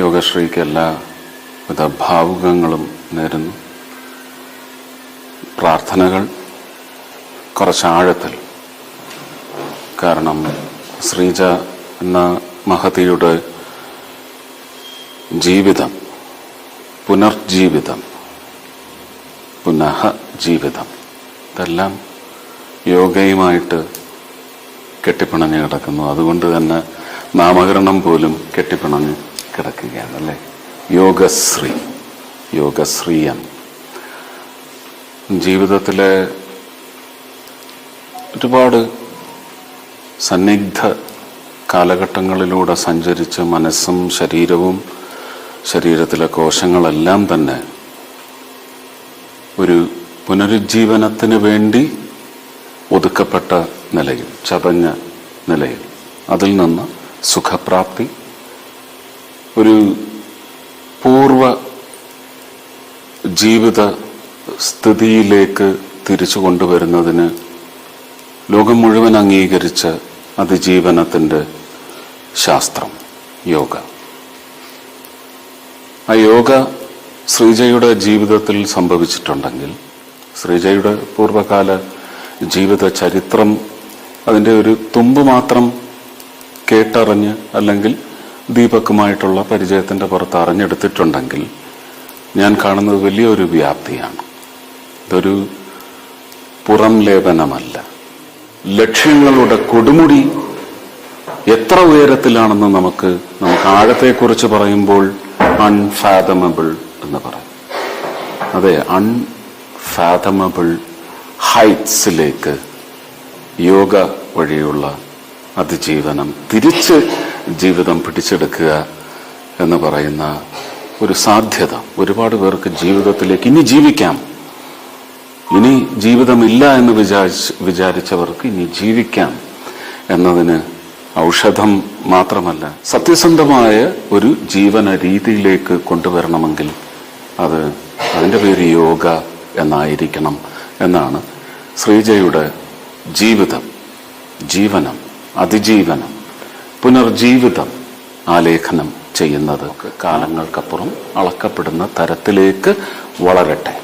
യോഗശ്രീക്ക് എല്ലാവിധ ഭാവുകങ്ങളും നേരുന്നു. പ്രാർത്ഥനകൾ കുറച്ചാഴത്തിൽ. കാരണം ശ്രീജ എന്ന മഹതിയുടെ ജീവിതം, പുനർജീവിതം, പുനഃ ജീവിതം, ഇതെല്ലാം യോഗയുമായിട്ട് കെട്ടിപ്പിണഞ്ഞ് കിടക്കുന്നു. അതുകൊണ്ട് തന്നെ നാമകരണം പോലും കെട്ടിപ്പിണഞ്ഞ് കിടക്കുകയാണ് അല്ലേ. യോഗശ്രീ, യോഗശ്രീയം. ജീവിതത്തിലെ ഒരുപാട് സന്നിഗ്ധ കാലഘട്ടങ്ങളിലൂടെ സഞ്ചരിച്ച് മനസ്സും ശരീരവും ശരീരത്തിലെ കോശങ്ങളെല്ലാം തന്നെ ഒരു പുനരുജ്ജീവനത്തിന് വേണ്ടി ഒതുക്കപ്പെട്ട നിലയിൽ, ചതഞ്ഞ നിലയിൽ, അതിൽ നിന്ന് സുഖപ്രാപ്തി, ഒരു പൂർവ ജീവിത സ്ഥിതിയിലേക്ക് തിരിച്ചു കൊണ്ടുവരുന്നതിന് ലോകം മുഴുവൻ അംഗീകരിച്ച അതിജീവനത്തിൻ്റെ ശാസ്ത്രം യോഗ. ആ യോഗ ശ്രീജയുടെ ജീവിതത്തിൽ സംഭവിച്ചിട്ടുണ്ടെങ്കിൽ, ശ്രീജയുടെ പൂർവ്വകാല ജീവിത ചരിത്രം അതിൻ്റെ ഒരു തുമ്പ് മാത്രം കേട്ടറിഞ്ഞ് അല്ലെങ്കിൽ ദീപക്കുമായിട്ടുള്ള പരിചയത്തിൻ്റെ പുറത്ത് അറിഞ്ഞെടുത്തിട്ടുണ്ടെങ്കിൽ ഞാൻ കാണുന്നത് വലിയൊരു വ്യാപ്തിയാണ്. ഇതൊരു പുറം ലേപനമല്ല. ലക്ഷ്യങ്ങളുടെ കൊടുമുടി എത്ര ഉയരത്തിലാണെന്ന് നമുക്ക് ആഴത്തെക്കുറിച്ച് പറയുമ്പോൾ അൺഫാതമബിൾ എന്ന് പറയും. അതെ, അൺഫാതമബിൾ ഹൈറ്റ്സിലേക്ക് യോഗ വഴിയുള്ള അതിജീവനം, തിരിച്ച് ജീവിതം പിടിച്ചെടുക്കുക എന്ന് പറയുന്ന ഒരു സാധ്യത ഒരുപാട് പേർക്ക് ജീവിതത്തിലേക്ക് ഇനി ജീവിക്കാം, ഇനി ജീവിതമില്ല എന്ന് വിചാരിച്ചവർക്ക് ഇനി ജീവിക്കാം എന്നതിന് ഔഷധം മാത്രമല്ല, സത്യസന്ധമായ ഒരു ജീവന രീതിയിലേക്ക് കൊണ്ടുവരണമെങ്കിൽ അതിൻ്റെ പേര് യോഗ എന്നായിരിക്കണം എന്നാണ് ശ്രീജയുടെ ജീവിതം, ജീവനം, അതിജീവനം, പുനർജീവിതം ആലേഖനം ചെയ്യുന്നത് കാലങ്ങൾക്കപ്പുറം അളക്കപ്പെടുന്ന തരത്തിലേക്ക് വളരട്ടെ.